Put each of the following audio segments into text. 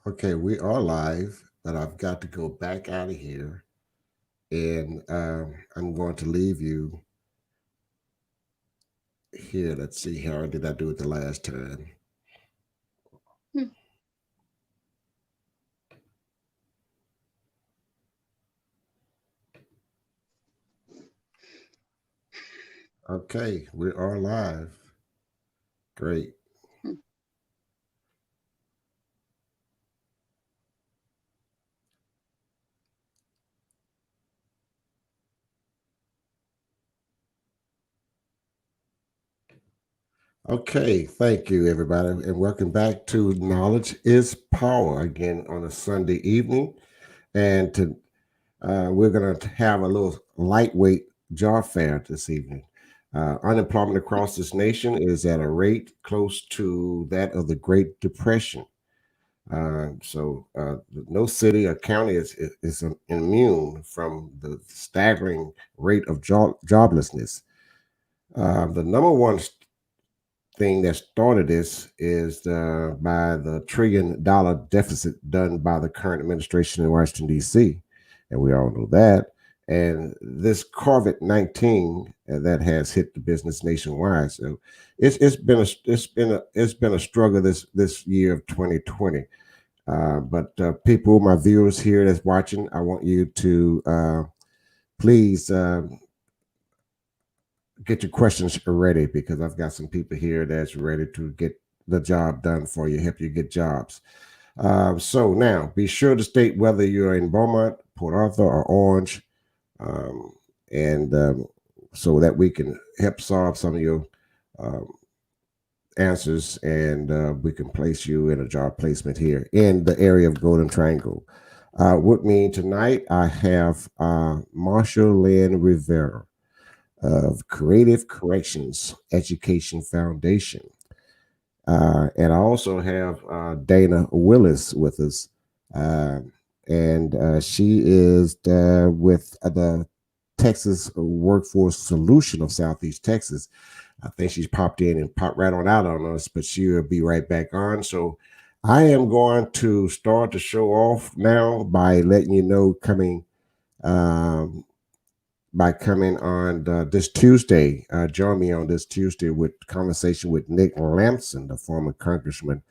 Okay, we are live, but I've got to go back out of here, and I'm going to leave you here. Let's see, how did I do it the last time? Hmm. Okay, we are live. Great. Okay, thank you, everybody, and welcome back to Knowledge is Power again on a Sunday evening. And we're going to have a little lightweight job fair this evening. Unemployment across this nation is at a rate close to that of the Great Depression. No city or county is immune from the staggering rate of joblessness. The number one thing that started this is by the $1 trillion deficit done by the current administration in Washington, D.C. And we all know that. And this COVID-19 that has hit the business nationwide. So it's been a struggle this year of 2020. But people, my viewers here that's watching, I want you to please get your questions ready because I've got some people here that's ready to get the job done for you, help you get jobs. So now, be sure to state whether you're in Beaumont, Port Arthur, or Orange, um, and so that we can help solve some of your um, answers, and we can place you in a job placement here in the area of Golden Triangle. With me tonight, I have Marshall Lynn Rivera of Creative Corrections Education Foundation. And I also have Dana Willis with us. Uh, and she is with the Texas Workforce Solution of Southeast Texas. I think she's popped in and popped right on out on us, but she'll be right back on. So I am going to start the show off now by letting you know um, coming on this Tuesday. Join me on this Tuesday with conversation with Nick Lamson, the former congressman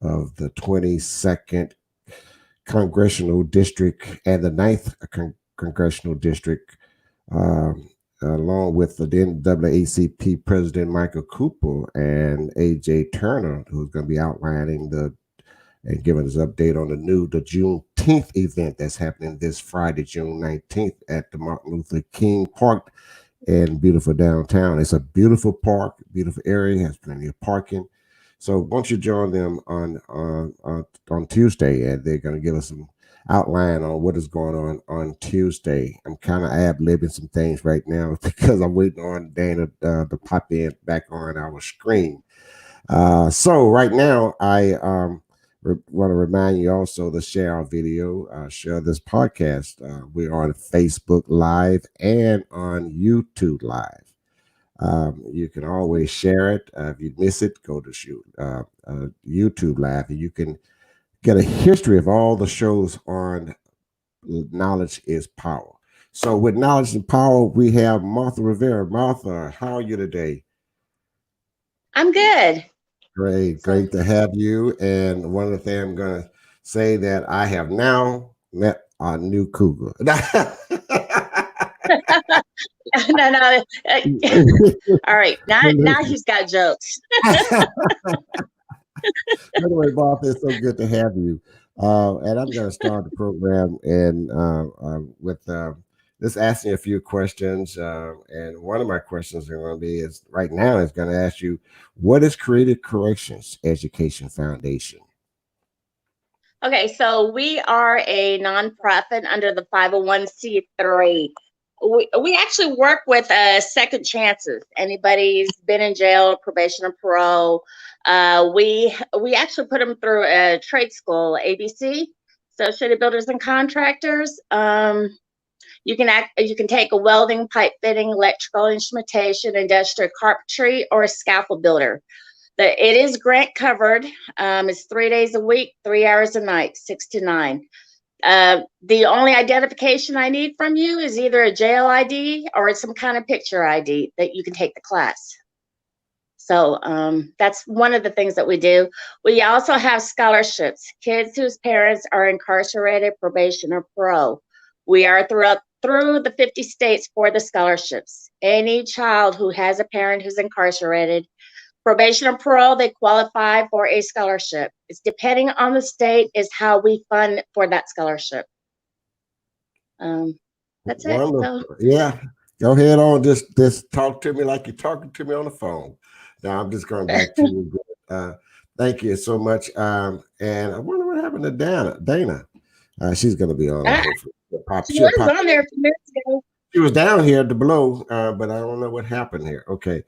of the 22nd Congressional District and the 9th Congressional District, along with the then NAACP President Michael Cooper and AJ Turner, who's going to be outlining and giving us an update on the Juneteenth event that's happening this Friday, June 19th at the Martin Luther King Park in beautiful downtown. It's a beautiful park, beautiful area, has plenty of parking. So once you join them on Tuesday, and they're going to give us some outline on what is going on Tuesday. I'm kind of ad-libbing some things right now because I'm waiting on Dana to pop in back on our screen. So right now, I want to remind you also to share our video, share this podcast. We're on Facebook Live and on YouTube Live. You can always share it. If you miss it, go to YouTube Live, and you can get a history of all the shows on Knowledge is Power. So with Knowledge and Power, we have Martha Rivera. Martha, how are you today? I'm good. Great, So, great to have you. And one of the things I'm going to say that I have now met our new cougar. no, no. All right. Now he's got jokes. Anyway, Martha, it's so good to have you. And I'm going to start the program and with just asking a few questions. And one of my questions are going to be is right now is going to ask you, what is Creative Corrections Education Foundation? Okay, so we are a nonprofit under the 501c3. We actually work with second chances. Anybody's been in jail, probation, or parole. We actually put them through a trade school, ABC, Associated Builders and Contractors. You can take a welding, pipe fitting, electrical instrumentation, industrial carpentry, or a scaffold builder. It is grant covered. It's 3 days a week, 3 hours a night, 6 to 9. The only identification I need from you is either a jail ID or some kind of picture ID that you can take the class. So that's one of the things that we do. We also have scholarships, kids whose parents are incarcerated, probation, or parole. We are through the 50 states for the scholarships. Any child who has a parent who's incarcerated, probation, or parole, they qualify for a scholarship. It's depending on the state is how we fund for that scholarship. That's Wonderful. it. So, yeah, go ahead on. Just talk to me like you're talking to me on the phone. Now I'm just going back to you. Thank you so much. And I wonder what happened to Dana. She's going to be on. Hopefully. She was on there a few minutes ago. She was down here below, but I don't know what happened here. Okay.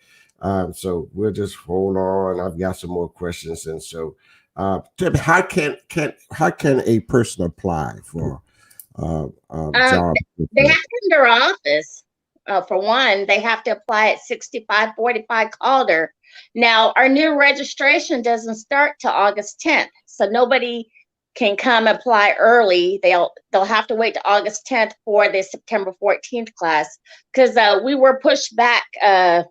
So we'll just hold on. I've got some more questions. And so how can a person apply for job? They have to come to our office. For one, they have to apply at 6545 Calder. Now, our new registration doesn't start till August 10th, so nobody can come apply early. They'll have to wait to August 10th for the September 14th class, because we were pushed back.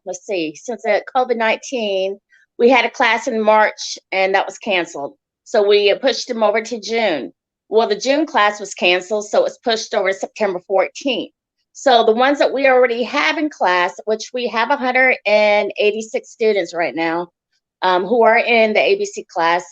Let's see, since COVID-19, we had a class in March and that was canceled. So we pushed them over to June. Well, the June class was canceled, so it's pushed over to September 14th. So the ones that we already have in class, which we have 186 students right now, who are in the ABC class,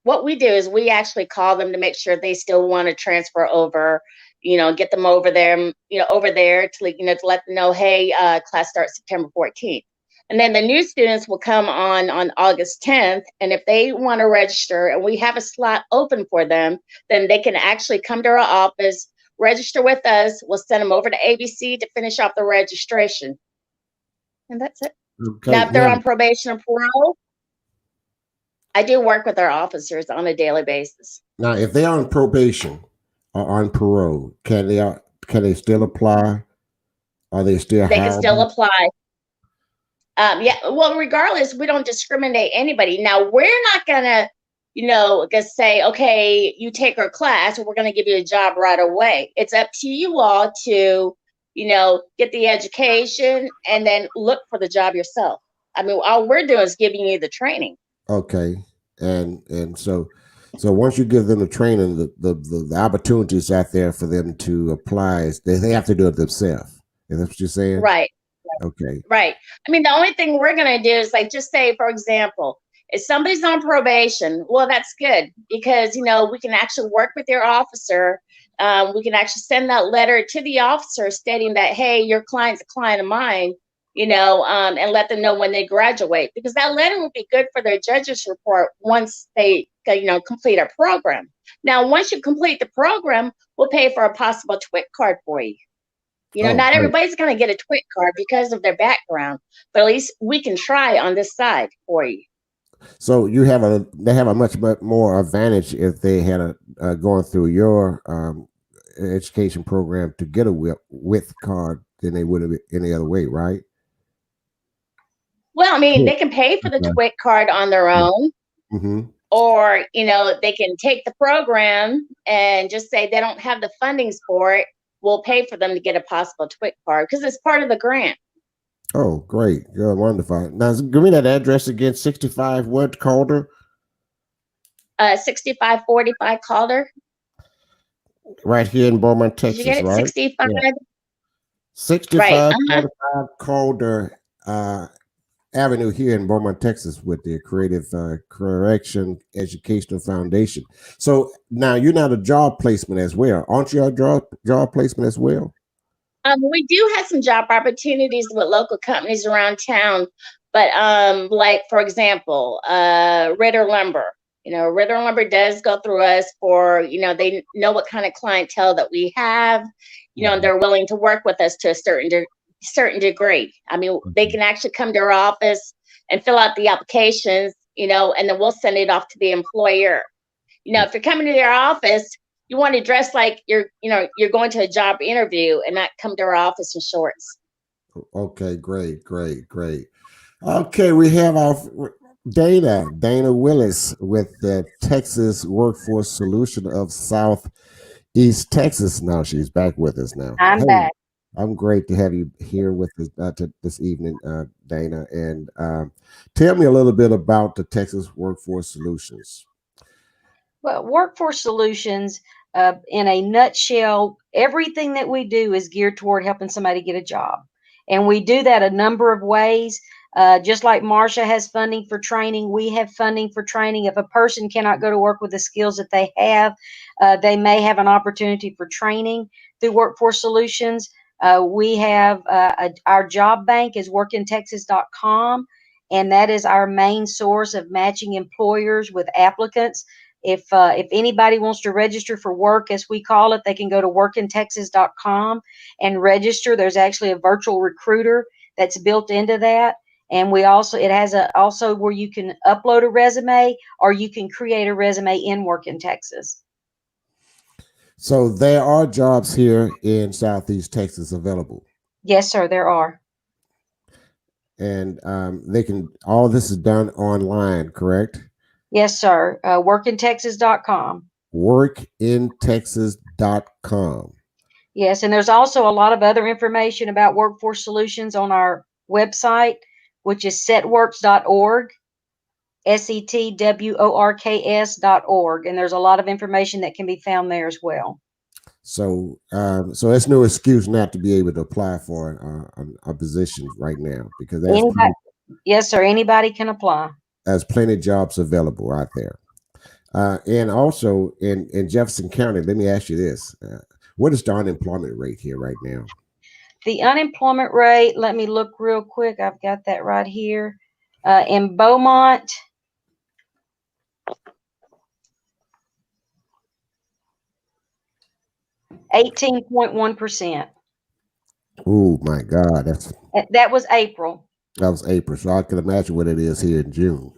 what we do is we actually call them to make sure they still want to transfer over, get them over there, to let them know, hey, class starts September 14th. And then the new students will come on August 10th. And if they want to register and we have a slot open for them, then they can actually come to our office, register with us. We'll send them over to ABC to finish off the registration. And that's it. Okay. Now, if they're on probation or parole, I do work with our officers on a daily basis. Now, if they're on probation or on parole, can they still apply? Are they still? They can still apply. Yeah. Well, regardless, we don't discriminate anybody. Now, we're not gonna, just say, okay, you take our class, or we're gonna give you a job right away. It's up to you all to, get the education and then look for the job yourself. I mean, all we're doing is giving you the training. Okay, and so once you give them the training, the opportunities out there for them to apply, they have to do it themselves. Is that what you're saying? Right. Okay. Right. I mean, the only thing we're going to do is just say, for example, if somebody's on probation, well, that's good because, we can actually work with your officer. We can actually send that letter to the officer stating that, hey, your client's a client of mine, and let them know when they graduate, because that letter will be good for their judge's report once they, complete our program. Now, once you complete the program, we'll pay for a possible TWIC card for you. Not everybody's going to get a TWIC card because of their background, but at least we can try on this side for you. So they have a much more advantage if they had going through your education program to get a WILLIS card than they would have any other way, right? Well, I mean, they can pay for the TWIC card on their own, or they can take the program and just say they don't have the fundings for it. We'll pay for them to get a possible TWIC card because it's part of the grant. Oh, great. Yeah, wonderful. Now, give me that address again, 65 what, Calder? 6545 Calder. Right here in Beaumont, Texas, Did you get it? right? 65? Yeah. 6545 Calder Avenue here in Beaumont, Texas with the Creative Correction Educational Foundation. So now you're not a job placement as well. Aren't you a job placement as well? We do have some job opportunities with local companies around town, but like, for example, Ritter Lumber. Ritter Lumber does go through us for, they know what kind of clientele that we have, and they're willing to work with us to a certain degree. I mean, they can actually come to our office and fill out the applications, and then we'll send it off to the employer. If you're coming to their office, you want to dress like you're going to a job interview and not come to our office in shorts. Okay, great. Okay, we have our Dana Willis with the Texas Workforce Solution of Southeast Texas. Now she's back with us now. I'm Hey, back. I'm great to have you here with us this evening, Dana. And tell me a little bit about the Texas Workforce Solutions. Well, Workforce Solutions, in a nutshell, everything that we do is geared toward helping somebody get a job. And we do that a number of ways. Just like MARSHA has funding for training, we have funding for training. If a person cannot go to work with the skills that they have, they may have an opportunity for training through Workforce Solutions. We have our job bank is workintexas.com, and that is our main source of matching employers with applicants. If anybody wants to register for work, as we call it, they can go to workintexas.com and register. There's actually a virtual recruiter that's built into that. And we also, it has also where you can upload a resume or you can create a resume in Work in Texas. So there are jobs here in Southeast Texas available. Yes, sir, there are. And all this is done online, correct? Yes, sir. Workintexas.com. Workintexas.com. Yes, and there's also a lot of other information about Workforce Solutions on our website, which is setworks.org, setworks.org, and there's a lot of information that can be found there as well. So, so it's no excuse not to be able to apply for a position right now because yes, sir. Anybody can apply. There's plenty of jobs available out there. And also in Jefferson County, let me ask you this: what is the unemployment rate here right now? The unemployment rate. Let me look real quick. I've got that right here. In Beaumont, 18.1%. Oh my God, That was April. That was April, so I can imagine what it is here in June.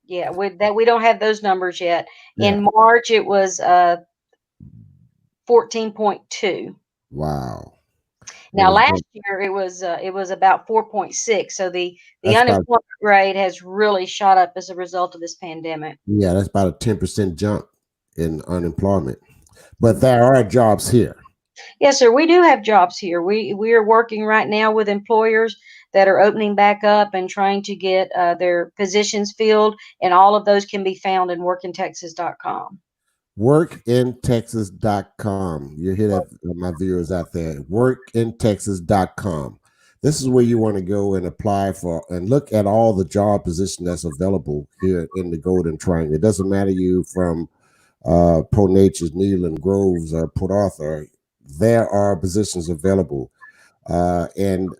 Yeah, we don't have those numbers yet. Yeah. In March, it was 14.2. Wow. Now last year it was about 4.6. So the unemployment rate has really shot up as a result of this pandemic. Yeah, that's about a 10% jump in unemployment. But there are jobs here. Yes, sir. We do have jobs here. We are working right now with employers that are opening back up and trying to get their positions filled, and all of those can be found in workintexas.com. Workintexas.com. You hear that, my viewers out there? Workintexas.com. This is where you want to go and apply for and look at all the job positions that's available here in the Golden Triangle. It doesn't matter you from Pro Nature's, Neyland, Groves, or Port Arthur. There are positions available. And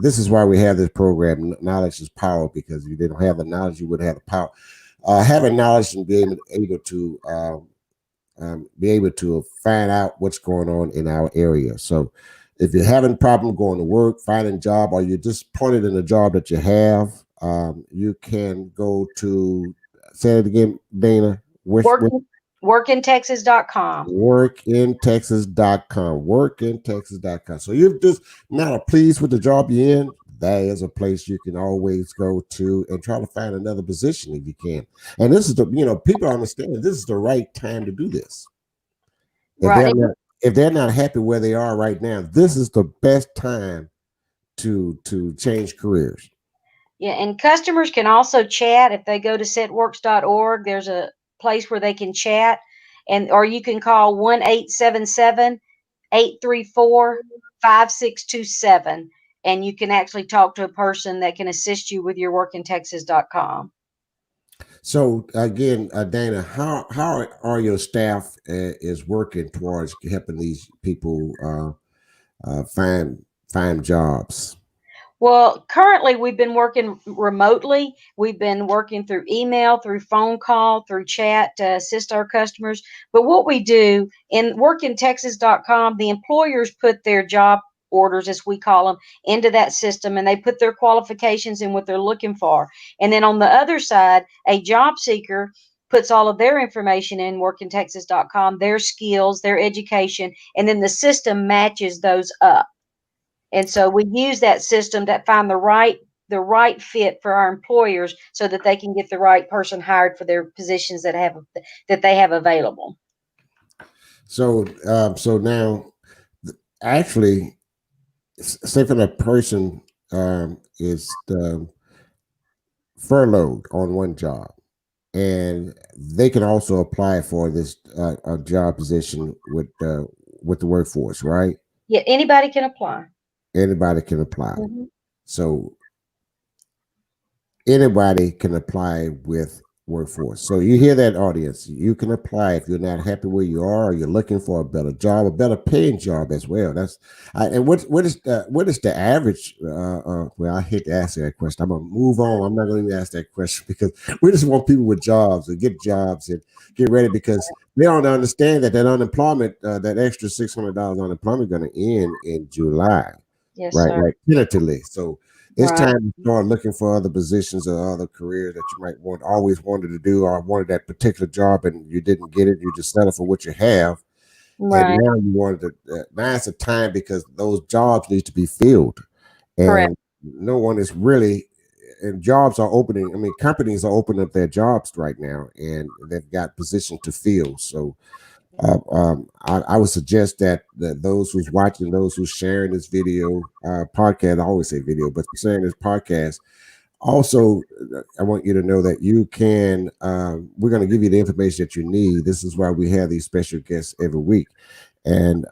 this is why we have this program. Knowledge is power, because if you didn't have the knowledge, you wouldn't have the power. Having knowledge and being able to find out what's going on in our area. So if you're having a problem going to work, finding a job, or you're disappointed in the job that you have, you can go to, say it again, Dana. Workintexas.com. Workintexas.com. Workintexas.com. So you're just not pleased with the job you're in, that is a place you can always go to and try to find another position if you can. And this is people understand this is the right time to do this. If they're not happy where they are right now, this is the best time to change careers. Yeah, and customers can also chat if they go to setworks.org. There's a place where they can chat, or you can call 1-877-834-5627, and you can actually talk to a person that can assist you with your workintexas.com. So again, Dana, how are your staff is working towards helping these people find jobs? Well, currently we've been working remotely. We've been working through email, through phone call, through chat to assist our customers. But what we do in workintexas.com, the employers put their job orders, as we call them, into that system, and they put their qualifications and what they're looking for. And then on the other side, a job seeker puts all of their information in workintexas.com, their skills, their education, and then the system matches those up. And so we use that system to find the right the right fit for our employers so that they can get the right person hired for their positions that they have available. So, so now, actually, say for that person is furloughed on one job, and they can also apply for this a job position with the workforce, right? Yeah, anybody can apply. Anybody can apply. Mhm. So anybody can apply with workforce. So you hear that, audience? You can apply if you're not happy where you are, or you're looking for a better job, a better paying job as well. That's and what is the average? Well, I hate to ask that question. I'm gonna move on. I'm not going to ask that question because we just want people with jobs to get jobs and get ready, because they don't understand that unemployment, that extra $600 unemployment, going to end in July. Yes, Right, sir. right, tentatively. So it's Right. time to start looking for other positions or other careers that you might always wanted to do, or wanted that particular job and you didn't get it. You just settle for what you have, and Right. now you wanted to. Now it's a time because those jobs need to be filled, Correct. and no one is really. And jobs are opening. I mean, companies are opening up their jobs right now, and they've got positions to fill. So I would suggest that those who's watching, those who's sharing this video podcast, I always say video, but sharing this podcast, also, I want you to know that you can. We're going to give you the information that you need. This is why we have these special guests every week, and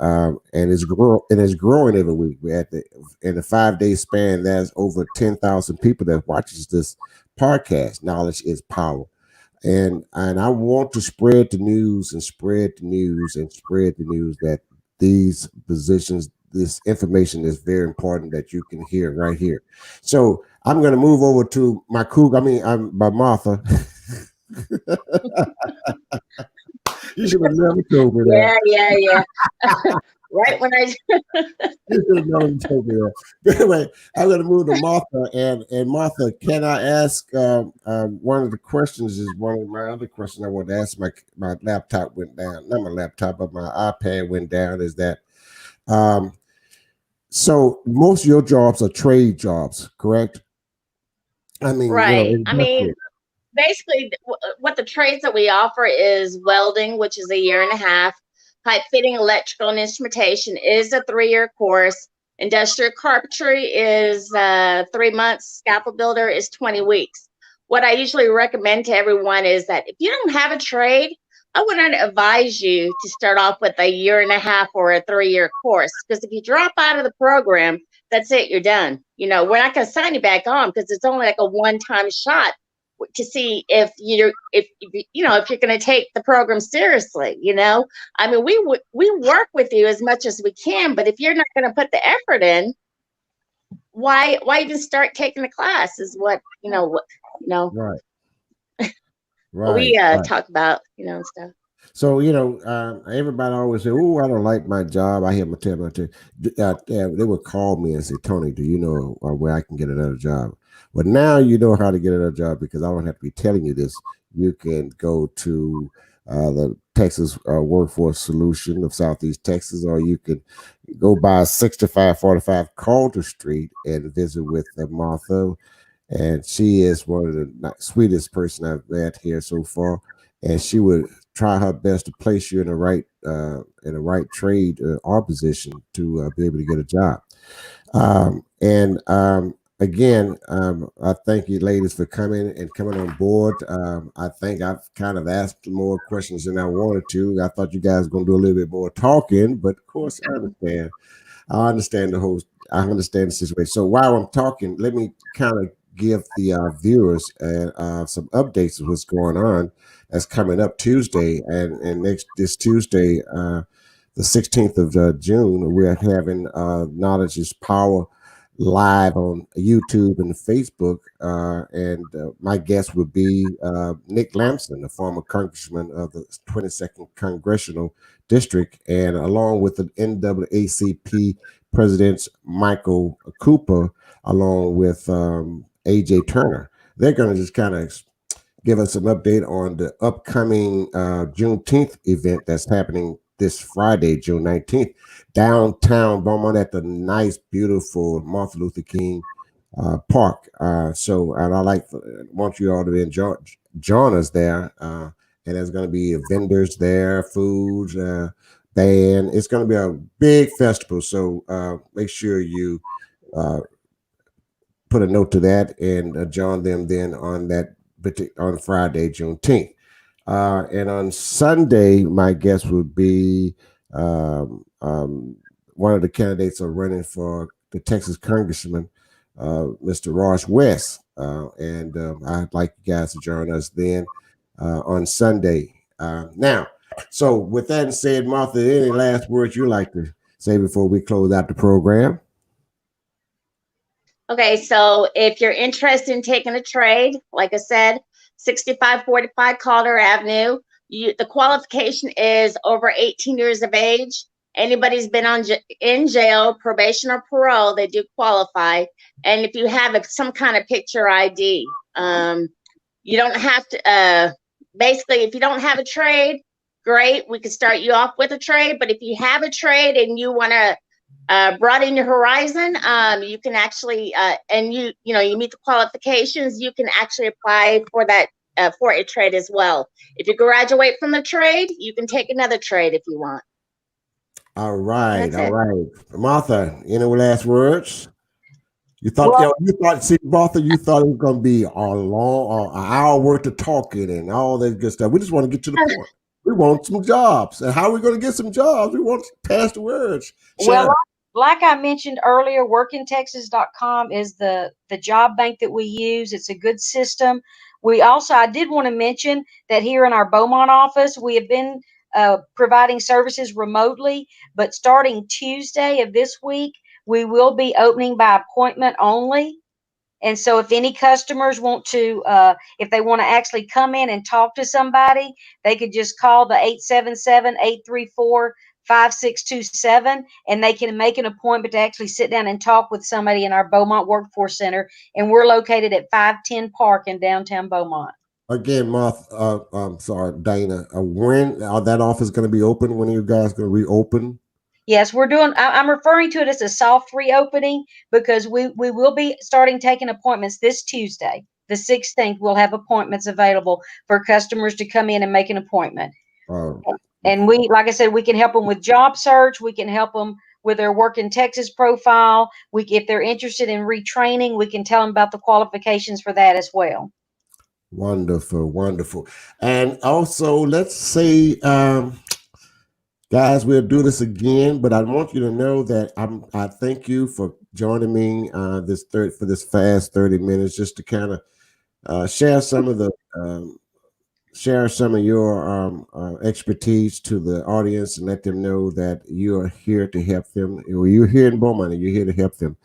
it's growing every week. We're at in the 5 day span. There's over 10,000 people that watches this podcast. Knowledge is power. And I want to spread the news and spread the news and spread the news that these positions, this information is very important that you can hear right here. So I'm going to move over to my cougar. I mean, I'm by Martha. You should have never told me that. Yeah. Right when I You should have never told me that. But anyway, I'm going to move to Martha. And Martha, can I ask one of the questions? Is one of my other questions I want to ask. My laptop went down. Not my laptop, but my iPad went down. Is that um, so? Most of your jobs are trade jobs, correct? I mean, right. I mean, industrial. basically, what the trades that we offer is welding, which is a year and a half. Pipe fitting, electrical, and instrumentation is a 3-year course. Industrial carpentry is 3 months. Scaffold builder is 20 weeks. What I usually recommend to everyone is that if you don't have a trade, I wouldn't advise you to start off with a year and a half or a 3-year course, because if you drop out of the program, that's it, you're done. We're not going to sign you back on because it's only like a one-time shot to see if if you're going to take the program seriously. I mean, we work with you as much as we can, but if you're not going to put the effort in, why even start taking the class is what Right, we right. talk about, and stuff. So everybody always say, "Oh, I don't like my job." I hear my they would call me and say, "Tony, do you know where I can get another job?" Well, now you know how to get another job because I don't have to be telling you this. You can go to the Texas Workforce Solution of Southeast Texas, or you can go by 6545 Calder Street and visit with Martha. And she is one of the sweetest person I've met here so far, and she would try her best to place you in the right trade or position to be able to get a job. And again, I thank you, ladies, for coming on board. I think I've kind of asked more questions than I wanted to. I thought you guys were going to do a little bit more talking, but of course, I understand. I understand the situation. So while I'm talking, let me kind of give the viewers some updates of what's going on. That's coming up Tuesday, and this Tuesday, the 16th of June, we're having Knowledge is Power live on YouTube and Facebook, and my guest would be Nick Lamson, the former congressman of the 22nd Congressional District, and along with the NAACP President Michael Cooper, along with AJ Turner. They're going to just kind of give us an update on the upcoming Juneteenth event that's happening this Friday, June 19th, downtown Beaumont at the nice, beautiful Martin Luther King park. So, and want you all to join us there. And there's going to be vendors there, foods, band. It's going to be a big festival. So make sure you uh, put a note to that and join them then on Friday, Juneteenth. And on Sunday, my guest would be one of the candidates are running for the Texas congressman, Mr. Ross West. And I'd like you guys to join us then on Sunday. Now, so with that said, Martha, any last words you'd like to say before we close out the program? Okay, so if you're interested in taking a trade, like I said, 6545 Calder Avenue. The qualification is over 18 years of age. Anybody's been in jail, probation, or parole, they do qualify. And if you have some kind of picture ID, you don't have to. Basically, if you don't have a trade, great, we could start you off with a trade. But if you have a trade and you want to broaden your horizon, you can actually, and you meet the qualifications, you can actually apply for that for a trade as well. If you graduate from the trade, you can take another trade if you want. All right, all right, Martha. Any last words? You thought, Martha, you thought it was going to be an hour worth of talking and all that good stuff. We just want to get to the point. We want some jobs, and how are we going to get some jobs? We want to pass the words. Well, like I mentioned earlier, workintexas.com is the job bank that we use. It's a good system. I did want to mention that here in our Beaumont office, we have been providing services remotely, but starting Tuesday of this week, we will be opening by appointment only. And so if any customers want to, if they want to actually come in and talk to somebody, they could just call the 877-834-5627, and they can make an appointment to actually sit down and talk with somebody in our Beaumont Workforce Center. And we're located at 510 Park in downtown Beaumont. Again, Martha, I'm sorry, Dana, when are that office going to be open? When are you guys going to reopen? Yes, I'm referring to it as a soft reopening because we will be starting taking appointments this Tuesday, the 16th. We'll have appointments available for customers to come in and make an appointment. And like I said, we can help them with job search. We can help them with their Work in Texas profile. If they're interested in retraining, we can tell them about the qualifications for that as well. Wonderful, wonderful. And also, let's say, guys, we'll do this again, but I want you to know that I thank you for joining me for this fast 30 minutes, just to kind of share some of your expertise to the audience and let them know that you are here to help them. You're here in Beaumont and you're here to help them.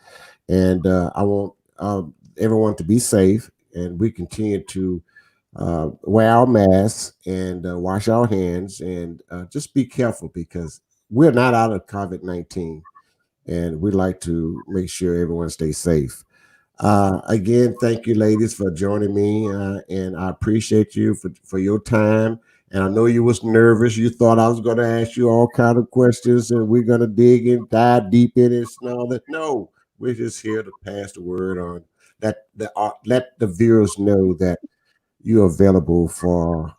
And I want everyone to be safe, and we continue to wear our masks and wash our hands, and just be careful, because we're not out of COVID-19, and we'd like to make sure everyone stays safe. Again, thank you, ladies, for joining me, and I appreciate you for your time. And I know you was nervous. You thought I was going to ask you all kind of questions, and we're going to dive deep in it and all that. No, we're just here to pass the word on. Let the viewers know that you're available for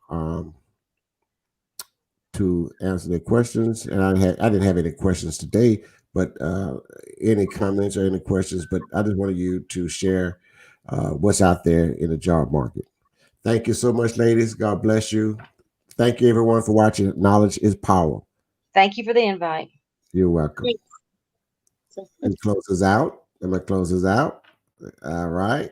to answer their questions. And I didn't have any questions today, but any comments or any questions. But I just wanted you to share what's out there in the job market. Thank you so much, ladies. God bless you. Thank you, everyone, for watching. Knowledge is power. Thank you for the invite. You're welcome. And close us out. I'm going to close us out. All right.